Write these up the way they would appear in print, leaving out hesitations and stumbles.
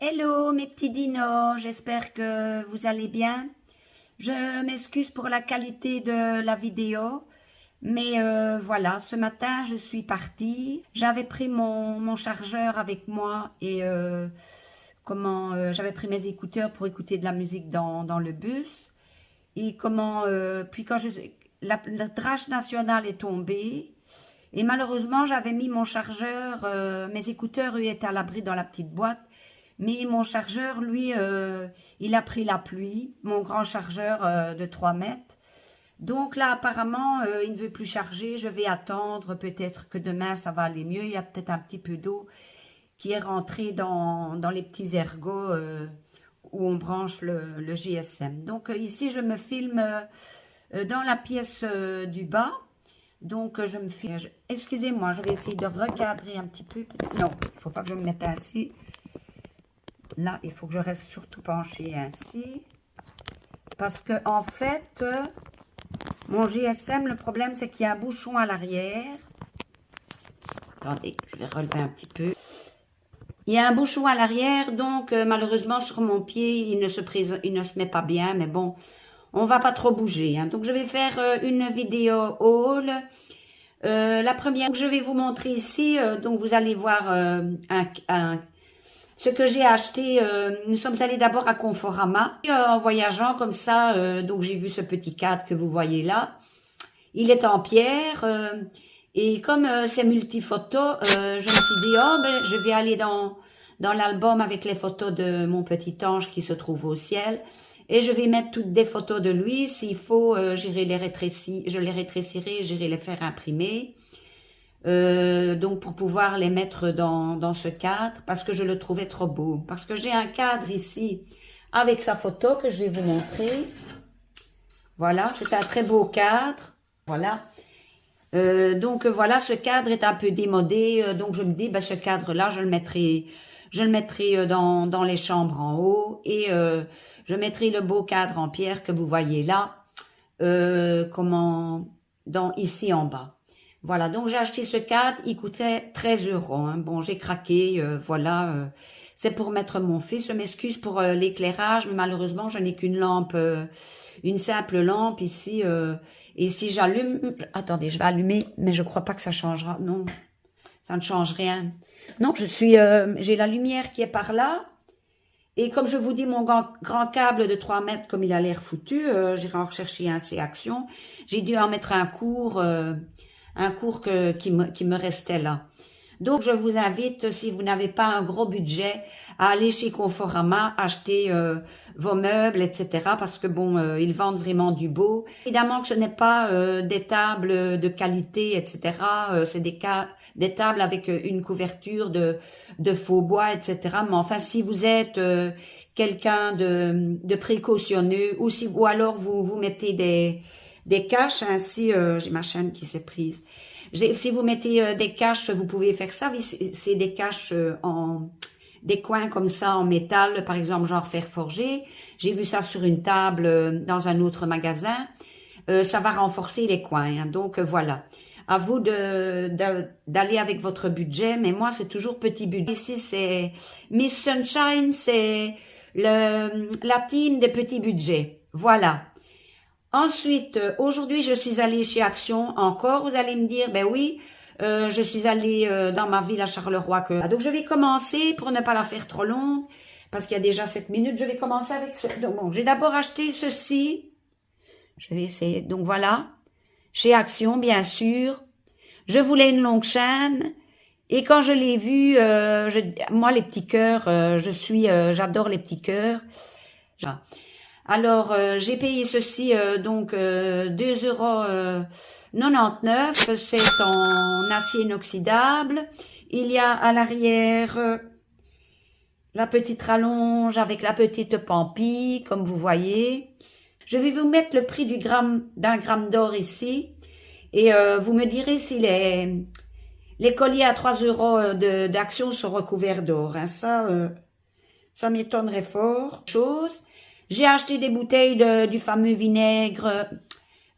Hello mes petits dinos, j'espère que vous allez bien. Je m'excuse pour la qualité de la vidéo, mais voilà, ce matin je suis partie. J'avais pris mon chargeur avec moi et j'avais pris mes écouteurs pour écouter de la musique dans le bus. Et puis quand la drache nationale est tombée, et malheureusement j'avais mis mon chargeur, mes écouteurs eux étaient à l'abri dans la petite boîte. Mais mon chargeur, lui, il a pris la pluie, mon grand chargeur de 3 mètres. Donc là, apparemment, il ne veut plus charger. Je vais attendre, peut-être que demain, ça va aller mieux. Il y a peut-être un petit peu d'eau qui est rentrée dans les petits ergots où on branche le GSM. Donc ici, je me filme dans la pièce du bas. Donc je me filme. Excusez-moi, je vais essayer de recadrer un petit peu. Non, il ne faut pas que je me mette ainsi. Là, il faut que je reste surtout penchée ainsi. Parce que, en fait, mon GSM, le problème, c'est qu'il y a un bouchon à l'arrière. Attendez, je vais relever un petit peu. Il y a un bouchon à l'arrière, donc malheureusement, sur mon pied, il ne se met pas bien. Mais bon, on ne va pas trop bouger. Hein. Donc, je vais faire une vidéo haul. La première que je vais vous montrer ici, donc vous allez voir ce que j'ai acheté. Nous sommes allés d'abord à Conforama. En voyageant comme ça, donc j'ai vu ce petit cadre que vous voyez là. Il est en pierre. Et comme c'est multi-photo, je me suis dit, oh, ben, je vais aller dans l'album avec les photos de mon petit ange qui se trouve au ciel. Et je vais mettre toutes des photos de lui. S'il faut, je les rétrécirai, j'irai les faire imprimer. Donc pour pouvoir les mettre dans ce cadre, parce que je le trouvais trop beau. Parce que j'ai un cadre ici avec sa photo que je vais vous montrer. Voilà, c'est un très beau cadre. Voilà. Donc voilà, ce cadre est un peu démodé. Donc je me dis, ben, ce cadre-là, je le mettrai dans les chambres en haut. Et je mettrai le beau cadre en pierre que vous voyez là, ici en bas. Voilà, donc j'ai acheté ce cadre, il coûtait 13 €. Hein. Bon, j'ai craqué, voilà. C'est pour mettre mon fils. Je m'excuse pour l'éclairage, mais malheureusement, je n'ai qu'une lampe, une simple lampe ici. Et si j'allume... Attendez, je vais allumer, mais je crois pas que ça changera. Non, ça ne change rien. Non, j'ai la lumière qui est par là. Et comme je vous dis, mon grand câble de 3 mètres, comme il a l'air foutu, j'ai en recherché un C Action. J'ai dû en mettre un court qui me restait là. Donc, je vous invite, si vous n'avez pas un gros budget, à aller chez Conforama, acheter vos meubles, etc. Parce que, bon, ils vendent vraiment du beau. Évidemment que ce n'est pas des tables de qualité, etc. C'est des tables avec une couverture de faux bois, etc. Mais enfin, si vous êtes quelqu'un de précautionneux, ou alors vous mettez des caches, ainsi, j'ai ma chaîne qui s'est prise. Si vous mettez des caches, vous pouvez faire ça. C'est des caches des coins comme ça en métal, par exemple, genre fer forgé. J'ai vu ça sur une table dans un autre magasin. Ça va renforcer les coins. Hein. Donc, voilà. À vous d'aller avec votre budget. Mais moi, c'est toujours petit budget. Ici, c'est Miss Sunshine, c'est la team des petits budgets. Voilà. Ensuite, aujourd'hui, je suis allée chez Action encore. Vous allez me dire, ben oui, je suis allée dans ma ville à Charleroi. Donc, je vais commencer pour ne pas la faire trop longue, parce qu'il y a déjà 7 minutes. Je vais commencer avec ce. Donc, bon, j'ai d'abord acheté ceci. Je vais essayer. Donc, voilà. Chez Action, bien sûr. Je voulais une longue chaîne. Et quand je l'ai vue, moi, les petits cœurs, j'adore les petits cœurs. Alors, j'ai payé ceci, donc 2,99 €. C'est en acier inoxydable. Il y a à l'arrière la petite rallonge avec la petite pampille, comme vous voyez. Je vais vous mettre le prix d'un gramme d'or ici. Et vous me direz si les colliers à 3 € d'Action sont recouverts d'or. Hein. Ça m'étonnerait fort. J'ai acheté des bouteilles du fameux vinaigre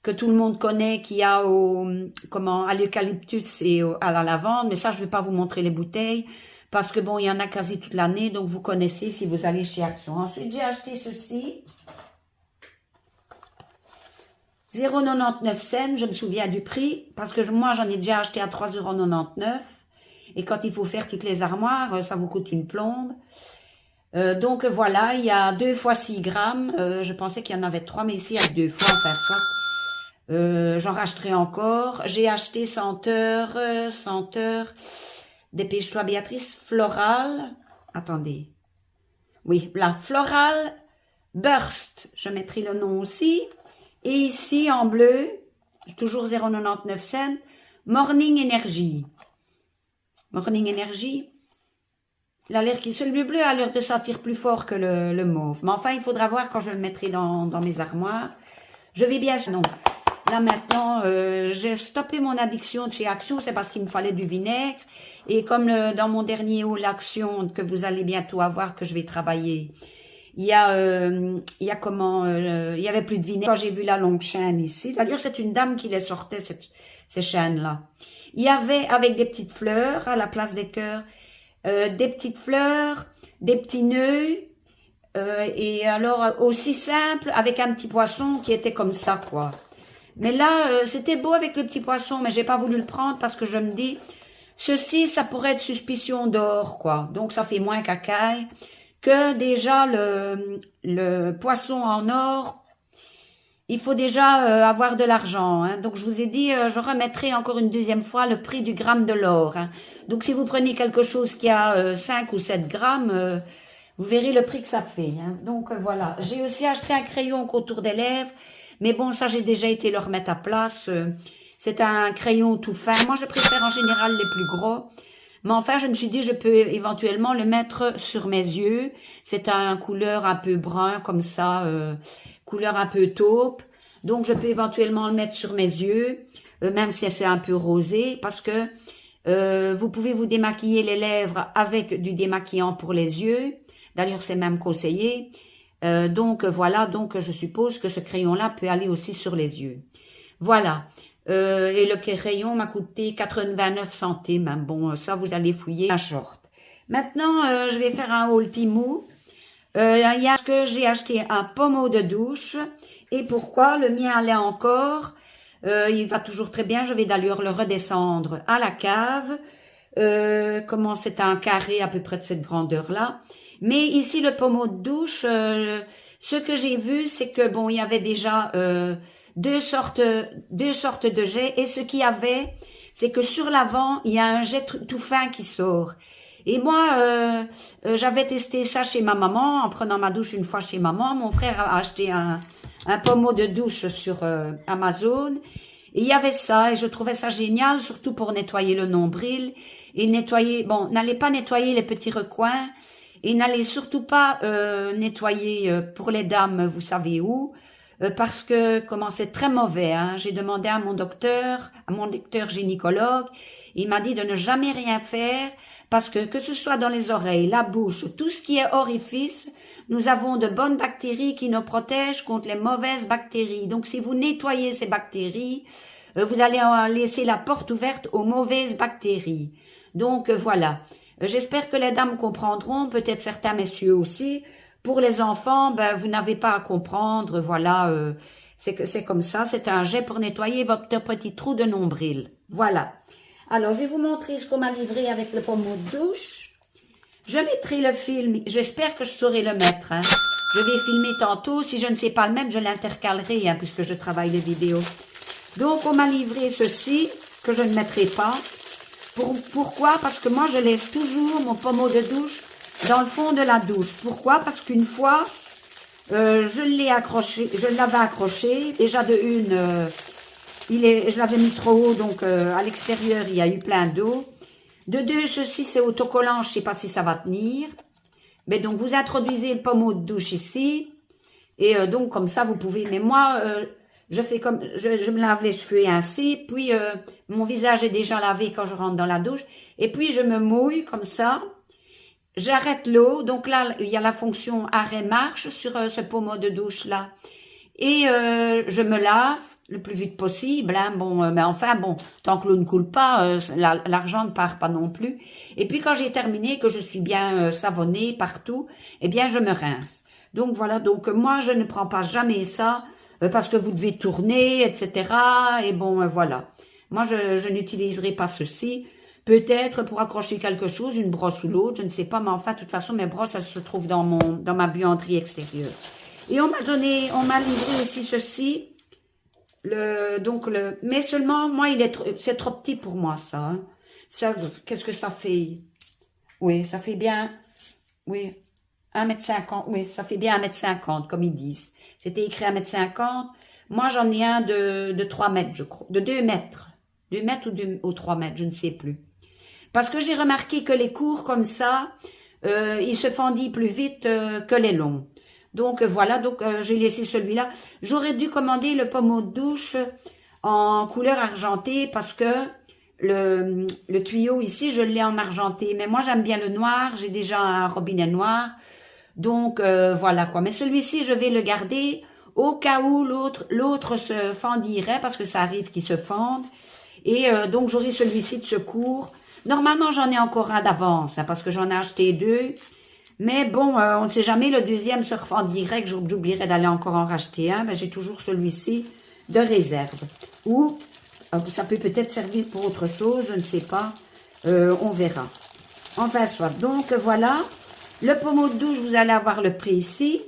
que tout le monde connaît, qui a à l'eucalyptus et à la lavande. Mais ça, je ne vais pas vous montrer les bouteilles parce que bon, il y en a quasi toute l'année, donc vous connaissez si vous allez chez Action. Ensuite, j'ai acheté ceci. 0,99 €, je me souviens du prix, parce que moi, j'en ai déjà acheté à 3,99 €. Et quand il faut faire toutes les armoires, ça vous coûte une plombe. Donc voilà, il y a 2 fois 6 grammes. Je pensais qu'il y en avait 3, mais ici, il y a 2 fois, enfin soit. J'en rachèterai encore. J'ai acheté senteur, dépêche-toi Béatrice, floral. Attendez. Oui, la floral burst. Je mettrai le nom aussi. Et ici, en bleu, toujours 0,99 €, Morning Energy. Morning Energy. Le bleu a l'air de sentir plus fort que le mauve. Mais enfin, il faudra voir quand je le mettrai dans mes armoires. Je vais bien... Non. Là maintenant, j'ai stoppé mon addiction de chez Action. C'est parce qu'il me fallait du vinaigre. Et comme dans mon dernier haul Action que vous allez bientôt avoir, que je vais travailler... Il y avait plus de vinaigre. Quand j'ai vu la longue chaîne ici, d'ailleurs, c'est une dame qui les sortait, ces chaînes-là. Il y avait, avec des petites fleurs, à la place des cœurs, des petites fleurs, des petits nœuds, et alors aussi simple, avec un petit poisson qui était comme ça, quoi. Mais là, c'était beau avec le petit poisson, mais j'ai pas voulu le prendre parce que je me dis, ceci, ça pourrait être suspicion d'or, quoi. Donc, ça fait moins cacaille. Que déjà le poisson en or, il faut déjà avoir de l'argent. Hein. Donc, je vous ai dit, je remettrai encore une deuxième fois le prix du gramme de l'or. Hein. Donc, si vous prenez quelque chose qui a 5 ou 7 grammes, vous verrez le prix que ça fait. Hein. Donc, voilà. J'ai aussi acheté un crayon au contour des lèvres. Mais bon, ça, j'ai déjà été le remettre à place. C'est un crayon tout fin. Moi, je préfère en général les plus gros. Mais enfin, je me suis dit, je peux éventuellement le mettre sur mes yeux. C'est un couleur un peu brun, comme ça, couleur un peu taupe. Donc, je peux éventuellement le mettre sur mes yeux, même si c'est un peu rosé, parce que vous pouvez vous démaquiller les lèvres avec du démaquillant pour les yeux. D'ailleurs, c'est même conseillé. Donc, voilà, donc je suppose que ce crayon-là peut aller aussi sur les yeux. Voilà. Et le crayon m'a coûté 89 centimes. Hein. Bon, ça, vous allez fouiller un short. Maintenant, je vais faire un haul Temu. Il y a que j'ai acheté un pommeau de douche. Et pourquoi? Le mien allait encore. Il va toujours très bien. Je vais d'ailleurs le redescendre à la cave. Comment c'est un carré à peu près de cette grandeur-là. Mais ici, le pommeau de douche, ce que j'ai vu, c'est que bon, il y avait déjà... deux sortes de jets, et ce qu'il y avait, c'est que sur l'avant, il y a un jet tout fin qui sort. Et moi, j'avais testé ça chez ma maman, en prenant ma douche une fois chez maman. Mon frère a acheté un pommeau de douche sur Amazon, et il y avait ça, et je trouvais ça génial, surtout pour nettoyer le nombril, et nettoyer, bon, n'allez pas nettoyer les petits recoins, et n'allez surtout pas nettoyer pour les dames, vous savez où, parce que comment c'est très mauvais. Hein. J'ai demandé à mon docteur gynécologue, il m'a dit de ne jamais rien faire parce que ce soit dans les oreilles, la bouche, tout ce qui est orifice, nous avons de bonnes bactéries qui nous protègent contre les mauvaises bactéries. Donc si vous nettoyez ces bactéries, vous allez en laisser la porte ouverte aux mauvaises bactéries. Donc voilà. J'espère que les dames comprendront, peut-être certains messieurs aussi. Pour les enfants, ben, vous n'avez pas à comprendre, voilà, c'est comme ça, c'est un jet pour nettoyer votre petit trou de nombril. Voilà. Alors, je vais vous montrer ce qu'on m'a livré avec le pommeau de douche. Je mettrai le film, j'espère que je saurai le mettre. Hein. Je vais filmer tantôt, si je ne sais pas le mettre, je l'intercalerai, hein, puisque je travaille les vidéos. Donc, on m'a livré ceci, que je ne mettrai pas. Pourquoi? Parce que moi, je laisse toujours mon pommeau de douche dans le fond de la douche. Pourquoi? Parce qu'une fois, je l'avais accroché. Déjà de une, je l'avais mis trop haut, donc à l'extérieur, il y a eu plein d'eau. De deux, ceci c'est autocollant, je ne sais pas si ça va tenir. Mais donc, vous introduisez le pommeau de douche ici. Et donc, comme ça, vous pouvez... Mais moi, je fais comme... Je me lave les cheveux ainsi. Puis, mon visage est déjà lavé quand je rentre dans la douche. Et puis, je me mouille comme ça. J'arrête l'eau, donc là, il y a la fonction arrêt-marche sur ce pommeau de douche-là. Et je me lave, le plus vite possible, hein, bon, mais enfin, bon, tant que l'eau ne coule pas, l'argent ne part pas non plus. Et puis, quand j'ai terminé, que je suis bien savonnée partout, eh bien, je me rince. Donc, voilà, donc, moi, je ne prends pas jamais ça, parce que vous devez tourner, etc. Et bon, voilà. Moi, je n'utiliserai pas ceci. Peut-être pour accrocher quelque chose, une brosse ou l'autre, je ne sais pas, mais enfin, de toute façon, mes brosses, elles se trouvent dans ma buanderie extérieure. Et on m'a livré aussi ceci, mais seulement, moi, c'est trop petit pour moi, ça, hein. Ça, qu'est-ce que ça fait? Oui, ça fait bien, oui, 1,50 m, oui, ça fait bien 1,50 m, comme ils disent. C'était écrit 1,50 m. Moi, j'en ai un de 3 mètres, je crois, de 2 mètres. 2 mètres ou 3 mètres, je ne sais plus. Parce que j'ai remarqué que les courts comme ça, ils se fendillent plus vite que les longs. Donc voilà, donc j'ai laissé celui-là. J'aurais dû commander le pommeau de douche en couleur argentée parce que le tuyau ici, je l'ai en argenté. Mais moi, j'aime bien le noir. J'ai déjà un robinet noir. Donc voilà quoi. Mais celui-ci, je vais le garder au cas où l'autre se fendirait parce que ça arrive qu'il se fende. Et donc, j'aurai celui-ci de secours. Normalement, j'en ai encore un d'avance, hein, parce que j'en ai acheté 2. Mais bon, on ne sait jamais, le deuxième se refendirait, que j'oublierais d'aller encore en racheter un. Ben, j'ai toujours celui-ci de réserve. Ou ça peut peut-être servir pour autre chose, je ne sais pas. On verra. Enfin, soit. Donc, voilà. Le pommeau de douche, vous allez avoir le prix ici.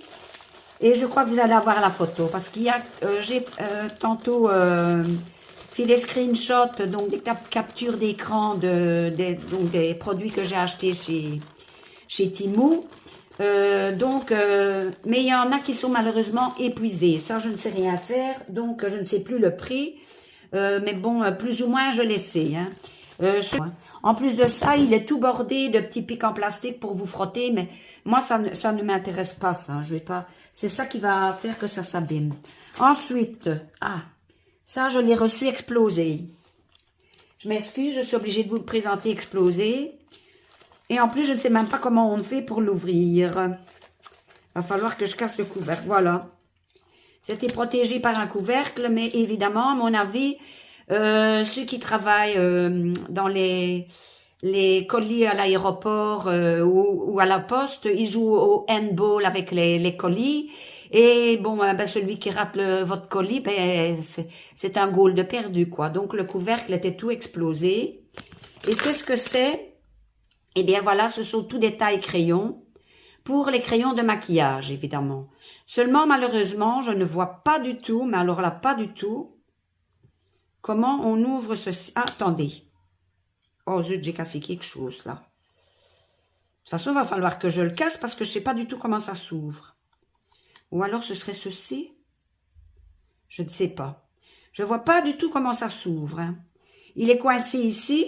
Et je crois que vous allez avoir la photo. Parce qu'il y a, j'ai tantôt fait des screenshots, donc des captures d'écran donc des produits que j'ai achetés chez Temu. Mais il y en a qui sont malheureusement épuisés. Ça, je ne sais rien faire, donc je ne sais plus le prix. Mais bon, plus ou moins, je les sais. Hein. En plus de ça, il est tout bordé de petits pics en plastique pour vous frotter, mais moi, ça ne m'intéresse pas, ça. Je vais pas. C'est ça qui va faire que ça s'abîme. Ensuite, ça, je l'ai reçu explosé. Je m'excuse, je suis obligée de vous le présenter explosé. Et en plus, je ne sais même pas comment on fait pour l'ouvrir. Va falloir que je casse le couvercle. Voilà. C'était protégé par un couvercle, mais évidemment, à mon avis, ceux qui travaillent dans les colis à l'aéroport ou à la poste, ils jouent au handball avec les colis. Et bon, ben, celui qui rate votre colis, ben, c'est un goal de perdu, quoi. Donc, le couvercle était tout explosé. Et qu'est-ce que c'est? Eh bien, voilà, ce sont tous des tailles crayons pour les crayons de maquillage, évidemment. Seulement, malheureusement, je ne vois pas du tout, mais alors là, pas du tout, comment on ouvre ceci. Ah, attendez. Oh, zut, j'ai cassé quelque chose, là. De toute façon, il va falloir que je le casse parce que je ne sais pas du tout comment ça s'ouvre. Ou alors, ce serait ceci. Je ne sais pas. Je ne vois pas du tout comment ça s'ouvre. Hein. Il est coincé ici.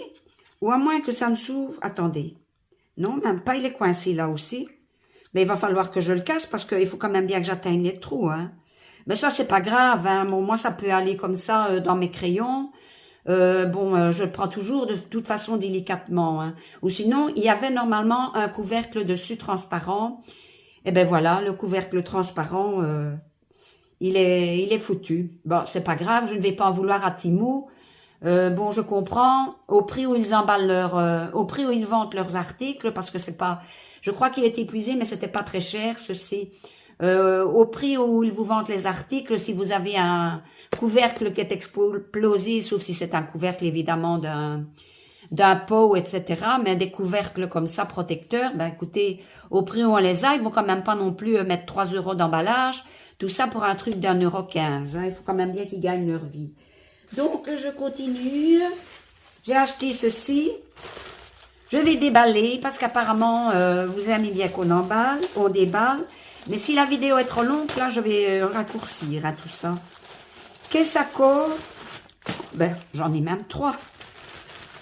Ou à moins que ça ne s'ouvre. Attendez. Non, même pas. Il est coincé là aussi. Mais il va falloir que je le casse parce qu'il faut quand même bien que j'atteigne les trous. Hein. Mais ça, c'est pas grave. Hein. Bon, moi, ça peut aller comme ça dans mes crayons. Je le prends toujours de toute façon délicatement. Hein. Ou sinon, il y avait normalement un couvercle dessus transparent. Et ben voilà, le couvercle transparent, il est foutu. Bon, c'est pas grave, je ne vais pas en vouloir à Temu. Je comprends, au prix où ils emballent au prix où ils vendent leurs articles, parce que c'est pas, je crois qu'il est épuisé, mais c'était pas très cher, ceci. Au prix où ils vous vendent les articles, si vous avez un couvercle qui est explosé, sauf si c'est un couvercle évidemment d'un pot, etc., mais des couvercles comme ça, protecteurs, ben écoutez, au prix où on les a, ils vont quand même pas non plus mettre 3 € d'emballage, tout ça pour un truc d'1,15 €, hein, il faut quand même bien qu'ils gagnent leur vie. Donc, je continue, j'ai acheté ceci, je vais déballer, parce qu'apparemment, vous aimez bien qu'on emballe, on déballe, mais si la vidéo est trop longue, là, je vais raccourcir à tout ça. Qu'est-ce que ça coûte? Ben, j'en ai même 3.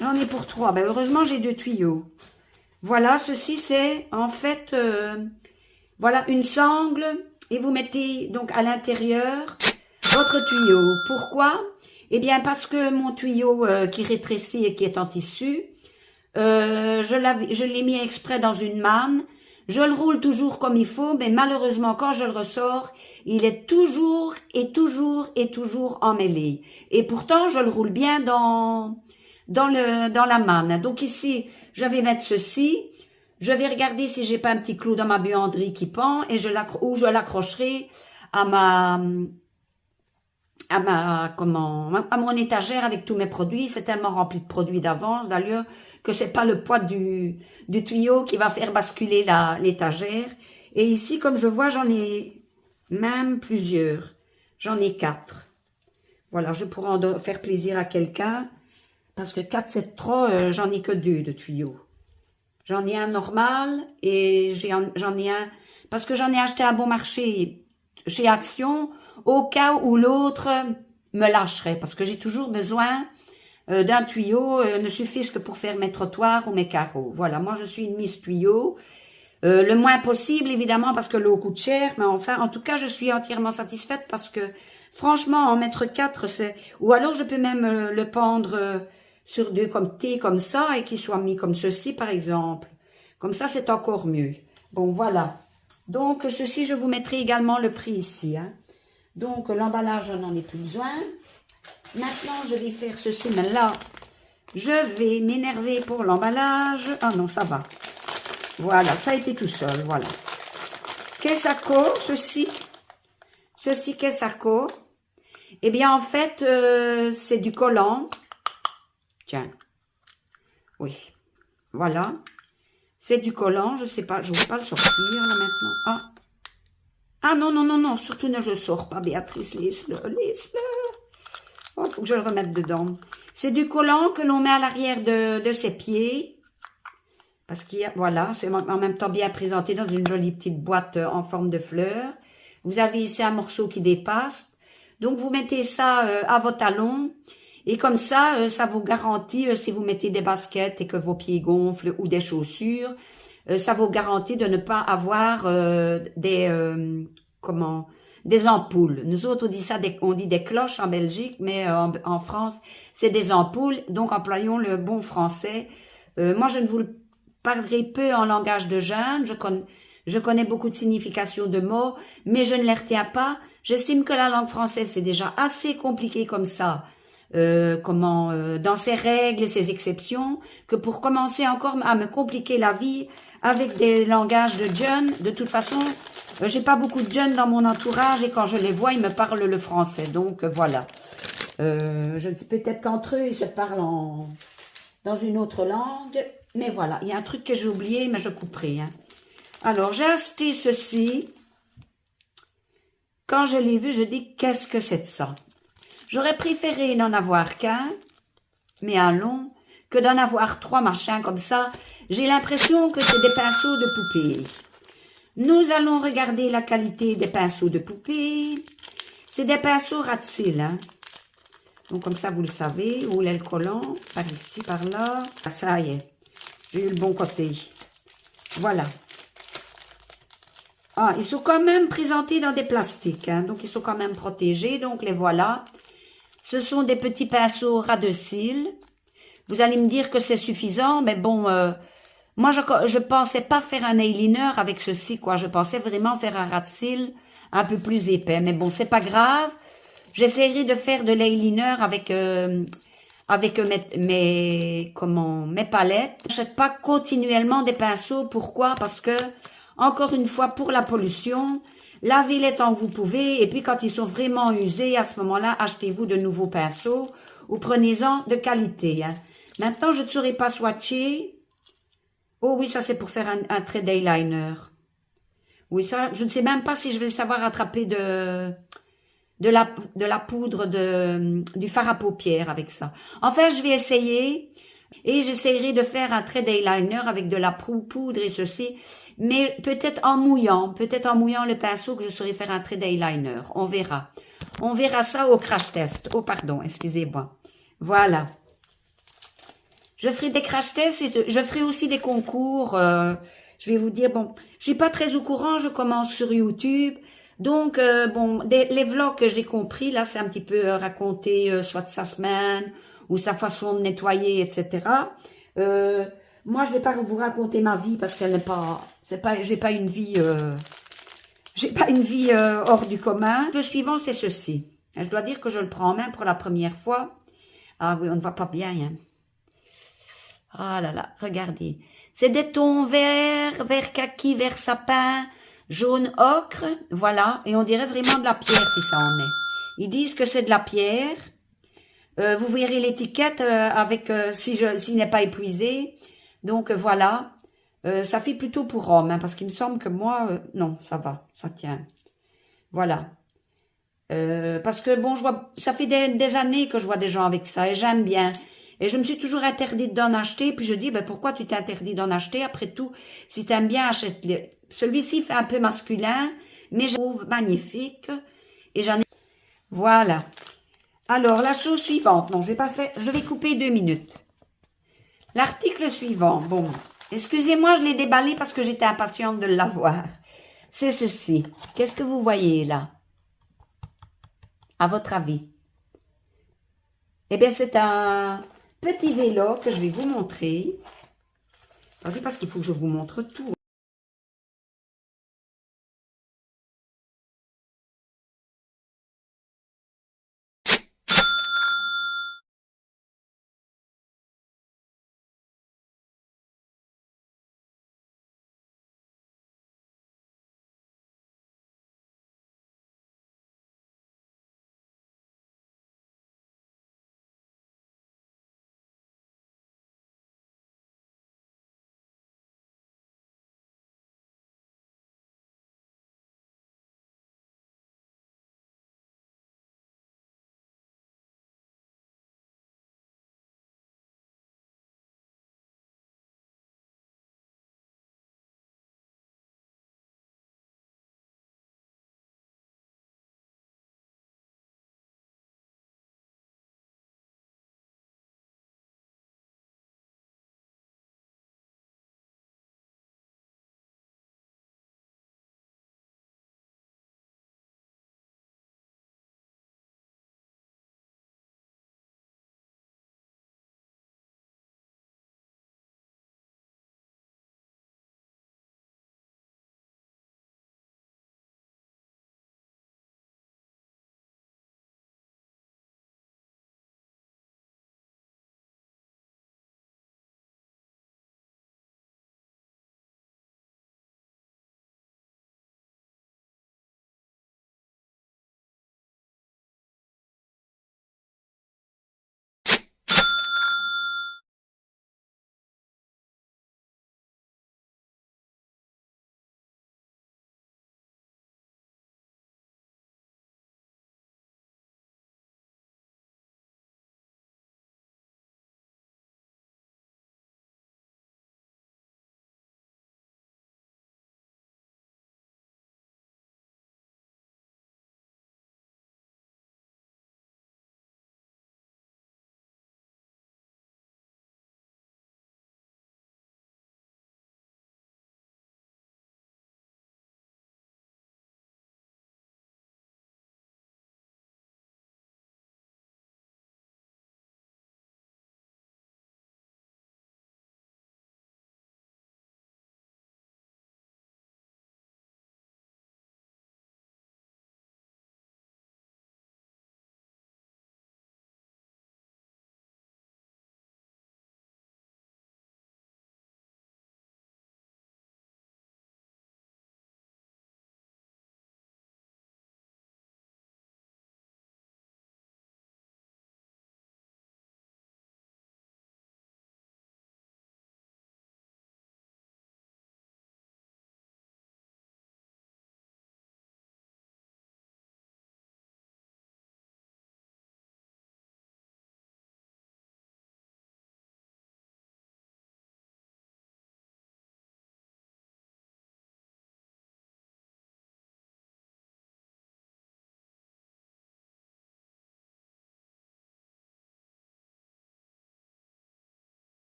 J'en ai pour 3. Ben, heureusement, j'ai 2 tuyaux. Voilà, ceci, c'est en fait, voilà, une sangle. Et vous mettez donc à l'intérieur votre tuyau. Pourquoi? Eh bien, parce que mon tuyau qui rétrécit et qui est en tissu, je l'ai mis exprès dans une manne. Je le roule toujours comme il faut, mais malheureusement, quand je le ressors, il est toujours et toujours et toujours emmêlé. Et pourtant, je le roule bien dans la manne. Donc ici, je vais mettre ceci. Je vais regarder si j'ai pas un petit clou dans ma buanderie qui pend et je l'accrocherai à à mon étagère avec tous mes produits. C'est tellement rempli de produits d'avance d'ailleurs que c'est pas le poids du tuyau qui va faire basculer l'étagère. Et ici, comme je vois, j'en ai même plusieurs. J'en ai 4. Voilà, je pourrais en faire plaisir à quelqu'un parce que 4 c'est trop, j'en ai que 2 de tuyaux. J'en ai un normal et j'en ai un parce que j'en ai acheté à bon marché chez Action au cas où l'autre me lâcherait parce que j'ai toujours besoin d'un tuyau, ne suffise que pour faire mes trottoirs ou mes carreaux. Voilà, moi je suis une Miss Tuyau, le moins possible évidemment parce que l'eau coûte cher, mais enfin en tout cas je suis entièrement satisfaite parce que franchement en mettre 4 c'est... Ou alors je peux même le pendre sur 2 comme T comme ça et qu'il soit mis comme ceci par exemple. Comme ça c'est encore mieux. Bon voilà. Donc ceci je vous mettrai également le prix ici. Hein. Donc l'emballage je n'en ai plus besoin. Maintenant je vais faire ceci. Mais là je vais m'énerver pour l'emballage. Ah non ça va. Voilà ça a été tout seul. Voilà. Qu'est-ce à quoi ceci? Ceci qu'est-ce à quoi? Eh bien en fait c'est du collant. Tiens. Oui. Voilà. C'est du collant. Je sais pas. Je ne vais pas le sortir là maintenant. Ah. Ah non, non, non, non. Surtout ne le sors pas, Béatrice. Laisse-le. Laisse-le. Oh, faut que je le remette dedans. C'est du collant que l'on met à l'arrière de ses pieds. Parce qu'il y a, voilà, c'est en même temps bien présenté dans une jolie petite boîte en forme de fleur. Vous avez ici un morceau qui dépasse. Donc, vous mettez ça à vos talons. Et comme ça, ça vous garantit, si vous mettez des baskets et que vos pieds gonflent ou des chaussures, ça vous garantit de ne pas avoir des ampoules. Nous autres, on dit des cloches en Belgique, mais en France, c'est des ampoules. Donc, employons le bon français. Moi, je ne vous le parlerai peu en langage de jeunes. Je connais beaucoup de significations de mots, mais je ne les retiens pas. J'estime que la langue française, c'est déjà assez compliqué comme ça. Dans ses règles et ses exceptions, que pour commencer encore à me compliquer la vie avec des langages de jeunes. De toute façon, j'ai pas beaucoup de jeunes dans mon entourage et quand je les vois, ils me parlent le français. Donc voilà. Peut-être qu'entre eux, ils se parlent dans une autre langue. Mais voilà, il y a un truc que j'ai oublié, mais je couperai. Hein. Alors, j'ai acheté ceci. Quand je l'ai vu, je dis, qu'est-ce que c'est de ça? J'aurais préféré n'en avoir qu'un, mais un long, que d'en avoir 3 machins comme ça. J'ai l'impression que c'est des pinceaux de poupée. Nous allons regarder la qualité des pinceaux de poupée. C'est des pinceaux Ratzil. Hein. Donc comme ça, vous le savez. Où est le collant? Par ici, par là. Ah, ça y est. J'ai eu le bon côté. Voilà. Ah, ils sont quand même présentés dans des plastiques. Hein, donc ils sont quand même protégés. Donc les voilà. Ce sont des petits pinceaux ras de cils. Vous allez me dire que c'est suffisant, mais bon, moi je pensais pas faire un eyeliner avec ceci, quoi. Je pensais vraiment faire un ras de cils un peu plus épais, mais bon, c'est pas grave. J'essaierai de faire de l'eyeliner avec mes palettes. Je n'achète pas continuellement des pinceaux. Pourquoi? Parce que, encore une fois, pour la pollution, lavez-les tant que vous pouvez. Et puis, quand ils sont vraiment usés, à ce moment-là, achetez-vous de nouveaux pinceaux ou prenez-en de qualité. Hein. Maintenant, je ne saurais pas swatcher. Oh oui, ça c'est pour faire un trait d'eyeliner. Oui, ça, je ne sais même pas si je vais savoir attraper de la poudre du fard à paupières avec ça. Enfin, je vais essayer et j'essaierai de faire un trait d'eyeliner avec de la poudre et ceci, mais peut-être en mouillant le pinceau que je saurai faire un trait d'eyeliner. On verra. On verra ça au crash test. Oh, pardon, excusez-moi. Voilà. Je ferai des crash tests et je ferai aussi des concours. Je vais vous dire, bon, je suis pas très au courant, je commence sur YouTube. Donc, les vlogs que j'ai compris, là, c'est un petit peu raconter soit sa semaine ou sa façon de nettoyer, etc. Moi, je vais pas vous raconter ma vie parce qu'elle n'est pas J'ai pas une vie, hors du commun. Le suivant, c'est ceci. Je dois dire que je le prends en main pour la première fois. Ah oui, on ne voit pas bien, hein. Ah là là, regardez. C'est des tons verts, vert kaki, vert sapin, jaune ocre, voilà. Et on dirait vraiment de la pierre si ça en est. Ils disent que c'est de la pierre. Vous verrez l'étiquette avec s'il n'est pas épuisé. Donc voilà. Ça fait plutôt pour homme, hein, parce qu'il me semble que moi, non, ça va, ça tient. Voilà. Parce que bon, ça fait des années que je vois des gens avec ça et j'aime bien. Et je me suis toujours interdite d'en acheter. Puis je dis, ben pourquoi tu t'interdis d'en acheter? Après tout, si tu aimes bien, achète-le. Celui-ci fait un peu masculin, mais je trouve magnifique. Et j'en ai... Voilà. Alors, la chose suivante. Non, je vais pas faire... Je vais couper 2 minutes. L'article suivant. Bon, excusez-moi, je l'ai déballé parce que j'étais impatiente de l'avoir. C'est ceci. Qu'est-ce que vous voyez là? À votre avis? Eh bien, c'est un petit vélo que je vais vous montrer. Attendez, parce qu'il faut que je vous montre tout.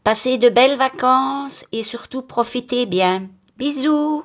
Passez de belles vacances et surtout profitez bien. Bisous!